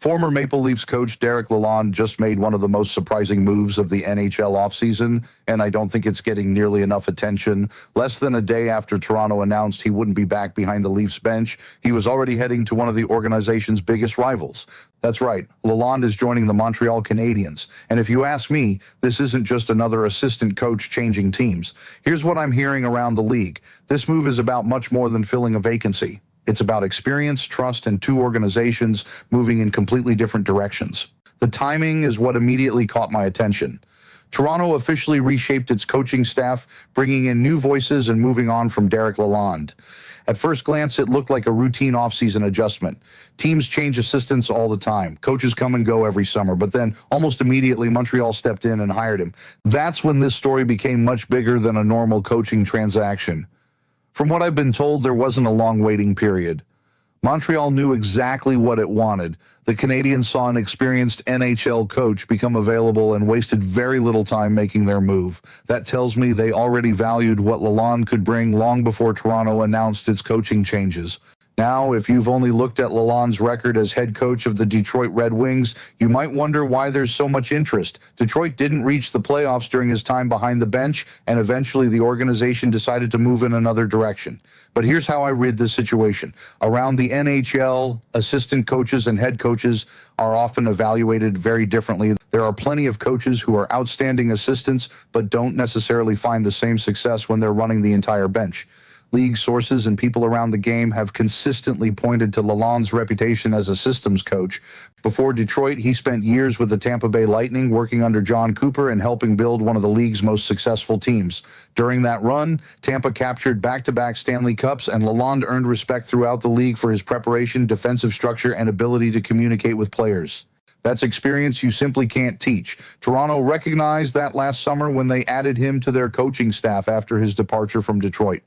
Former Maple Leafs coach Derek Lalonde just made one of the most surprising moves of the NHL offseason, and I don't think it's getting nearly enough attention. Less than a day after Toronto announced he wouldn't be back behind the Leafs bench, he was already heading to one of the organization's biggest rivals. That's right, Lalonde is joining the Montreal Canadiens. And if you ask me, this isn't just another assistant coach changing teams. Here's what I'm hearing around the league. This move is about much more than filling a vacancy. It's about experience, trust, and two organizations moving in completely different directions. The timing is what immediately caught my attention. Toronto officially reshaped its coaching staff, bringing in new voices and moving on from Derek Lalonde. At first glance, it looked like a routine offseason adjustment. Teams change assistants all the time. Coaches come and go every summer, but then almost immediately Montreal stepped in and hired him. That's when this story became much bigger than a normal coaching transaction. From what I've been told, there wasn't a long waiting period. Montreal knew exactly what it wanted. The Canadiens saw an experienced NHL coach become available and wasted very little time making their move. That tells me they already valued what Lalonde could bring long before Toronto announced its coaching changes. Now, if you've only looked at Lalonde's record as head coach of the Detroit Red Wings, you might wonder why there's so much interest. Detroit didn't reach the playoffs during his time behind the bench, and eventually the organization decided to move in another direction. But here's how I read this situation. Around the NHL, assistant coaches and head coaches are often evaluated very differently. There are plenty of coaches who are outstanding assistants, but don't necessarily find the same success when they're running the entire bench. League sources and people around the game have consistently pointed to Lalonde's reputation as a systems coach. Before Detroit, he spent years with the Tampa Bay Lightning, working under John Cooper and helping build one of the league's most successful teams. During that run, Tampa captured back-to-back Stanley Cups, and Lalonde earned respect throughout the league for his preparation, defensive structure, and ability to communicate with players. That's experience you simply can't teach. Toronto recognized that last summer when they added him to their coaching staff after his departure from Detroit.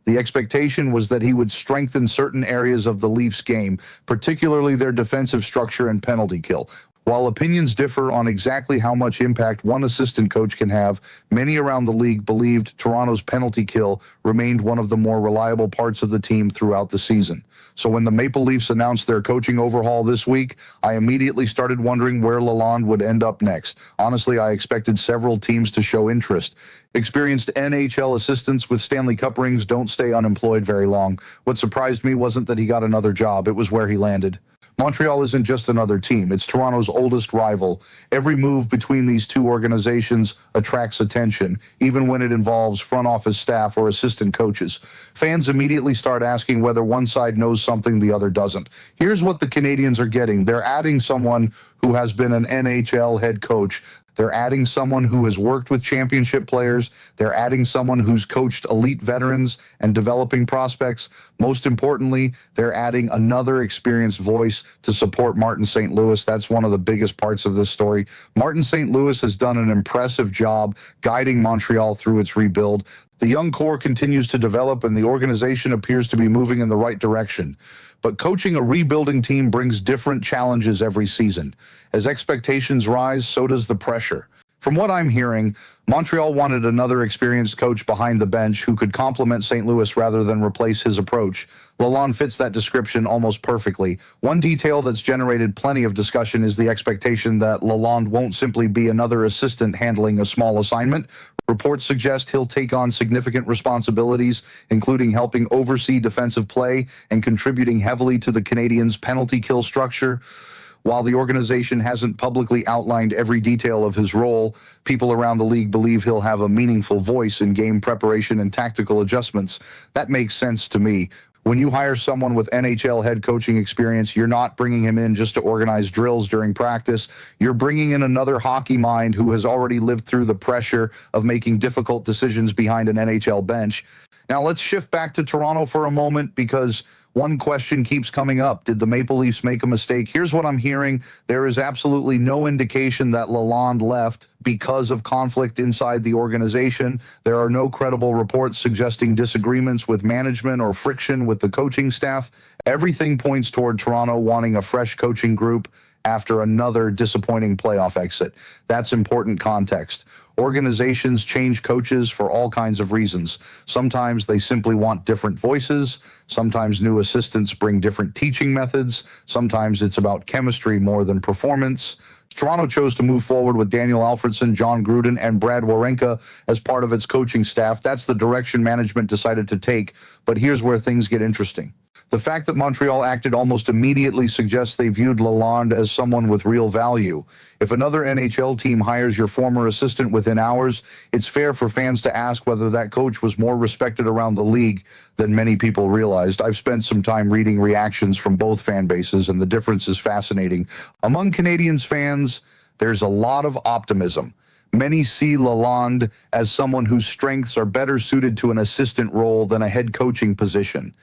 The expectation was that he would strengthen certain areas of the Leafs game, particularly their defensive structure and penalty kill. While opinions differ on exactly how much impact one assistant coach can have, many around the league believed Toronto's penalty kill remained one of the more reliable parts of the team throughout the season. So when the Maple Leafs announced their coaching overhaul this week, I immediately started wondering where Lalonde would end up next. Honestly, I expected several teams to show interest. Experienced NHL assistants with Stanley Cup rings don't stay unemployed very long. What surprised me wasn't that he got another job, it was where he landed. Montreal isn't just another team. It's Toronto's oldest rival. Every move between these two organizations attracts attention, even when it involves front office staff or assistant coaches. Fans immediately start asking whether one side knows something the other doesn't. Here's what the Canadiens are getting. They're adding someone who has been an NHL head coach. They're adding someone who has worked with championship players. They're adding someone who's coached elite veterans and developing prospects. Most importantly, they're adding another experienced voice to support Martin St. Louis. That's one of the biggest parts of this story. Martin St. Louis has done an impressive job guiding Montreal through its rebuild. The young core continues to develop, and the organization appears to be moving in the right direction. But coaching a rebuilding team brings different challenges every season. As expectations rise, so does the pressure. From what I'm hearing, Montreal wanted another experienced coach behind the bench who could complement St. Louis rather than replace his approach. Lalonde fits that description almost perfectly. One detail that's generated plenty of discussion is the expectation that Lalonde won't simply be another assistant handling a small assignment. Reports suggest he'll take on significant responsibilities, including helping oversee defensive play and contributing heavily to the Canadiens' penalty kill structure. While the organization hasn't publicly outlined every detail of his role, people around the league believe he'll have a meaningful voice in game preparation and tactical adjustments. That makes sense to me. When you hire someone with NHL head coaching experience, you're not bringing him in just to organize drills during practice. You're bringing in another hockey mind who has already lived through the pressure of making difficult decisions behind an NHL bench. Now let's shift back to Toronto for a moment, because one question keeps coming up. Did the Maple Leafs make a mistake? Here's what I'm hearing. There is absolutely no indication that Lalonde left because of conflict inside the organization. There are no credible reports suggesting disagreements with management or friction with the coaching staff. Everything points toward Toronto wanting a fresh coaching group after another disappointing playoff exit. That's important context. Organizations change coaches for all kinds of reasons. Sometimes they simply want different voices. Sometimes new assistants bring different teaching methods. Sometimes it's about chemistry more than performance. Toronto chose to move forward with Daniel Alfredsson, John Gruden, and Brad Wawrinka as part of its coaching staff. That's the direction management decided to take. But here's where things get interesting. The fact that Montreal acted almost immediately suggests they viewed Lalonde as someone with real value. If another NHL team hires your former assistant within hours, it's fair for fans to ask whether that coach was more respected around the league than many people realized. I've spent some time reading reactions from both fan bases, and the difference is fascinating. Among Canadiens fans, there's a lot of optimism. Many see Lalonde as someone whose strengths are better suited to an assistant role than a head coaching position.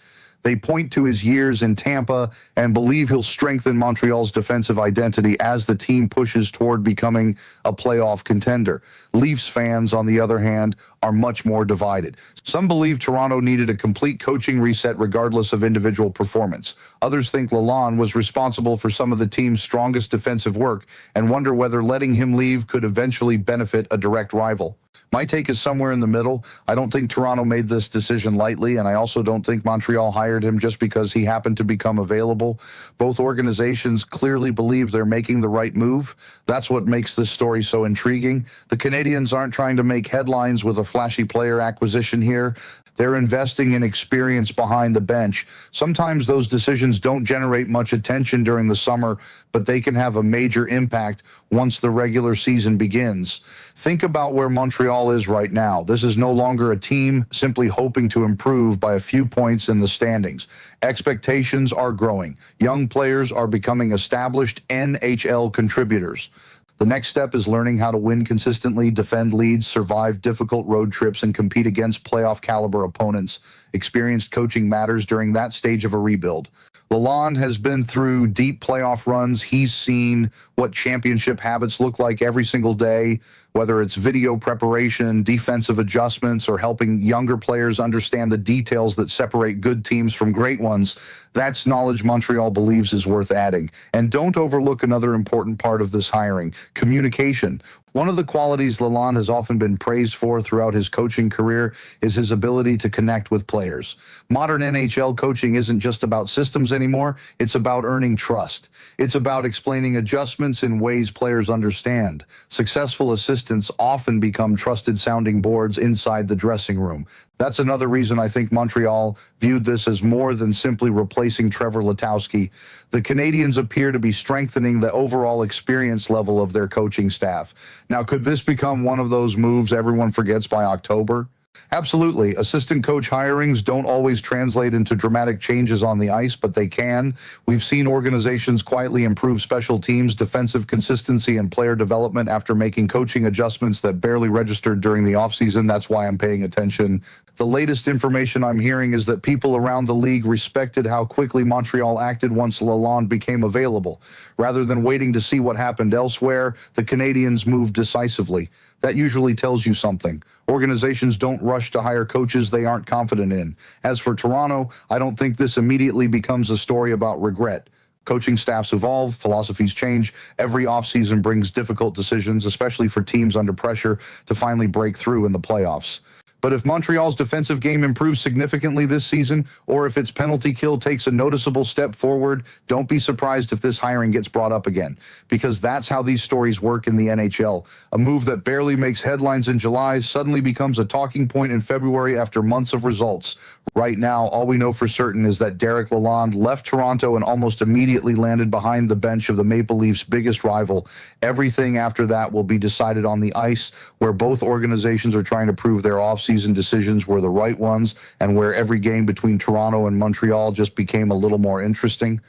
They point to his years in Tampa and believe he'll strengthen Montreal's defensive identity as the team pushes toward becoming a playoff contender. Leafs fans, on the other hand, are much more divided. Some believe Toronto needed a complete coaching reset regardless of individual performance. Others think Lalonde was responsible for some of the team's strongest defensive work and wonder whether letting him leave could eventually benefit a direct rival. My take is somewhere in the middle. I don't think Toronto made this decision lightly, and I also don't think Montreal hired him just because he happened to become available. Both organizations clearly believe they're making the right move. That's what makes this story so intriguing. The Canadiens aren't trying to make headlines with a flashy player acquisition here. They're investing in experience behind the bench. Sometimes those decisions don't generate much attention during the summer, but they can have a major impact once the regular season begins. Think about where Montreal is right now. This is no longer a team simply hoping to improve by a few points in the standings. Expectations are growing. Young players are becoming established NHL contributors. The next step is learning how to win consistently, defend leads, survive difficult road trips, and compete against playoff-caliber opponents. Experienced coaching matters during that stage of a rebuild. Lalonde has been through deep playoff runs. He's seen what championship habits look like every single day, whether it's video preparation, defensive adjustments, or helping younger players understand the details that separate good teams from great ones. That's knowledge Montreal believes is worth adding. And don't overlook another important part of this hiring: communication. One of the qualities Lalonde has often been praised for throughout his coaching career is his ability to connect with players. Modern NHL coaching isn't just about systems anymore. It's about earning trust. It's about explaining adjustments in ways players understand. Successful assistants often become trusted sounding boards inside the dressing room. That's another reason I think Montreal viewed this as more than simply replacing Trevor Letowski. The Canadiens appear to be strengthening the overall experience level of their coaching staff. Now, could this become one of those moves everyone forgets by October? Absolutely. Assistant coach hirings don't always translate into dramatic changes on the ice, but they can. We've seen organizations quietly improve special teams, defensive consistency, and player development after making coaching adjustments that barely registered during the offseason. That's why I'm paying attention. The latest information I'm hearing is that people around the league respected how quickly Montreal acted once Lalonde became available. Rather than waiting to see what happened elsewhere, the Canadiens moved decisively. That usually tells you something. Organizations don't rush to hire coaches they aren't confident in. As for Toronto, I don't think this immediately becomes a story about regret. Coaching staffs evolve, philosophies change. Every offseason brings difficult decisions, especially for teams under pressure to finally break through in the playoffs. But if Montreal's defensive game improves significantly this season, or if its penalty kill takes a noticeable step forward, don't be surprised if this hiring gets brought up again, because that's how these stories work in the NHL. A move that barely makes headlines in July suddenly becomes a talking point in February after months of results. Right now, all we know for certain is that Derek Lalonde left Toronto and almost immediately landed behind the bench of the Maple Leafs' biggest rival. Everything after that will be decided on the ice, where both organizations are trying to prove their offseason decisions were the right ones, and where every game between Toronto and Montreal just became a little more interesting.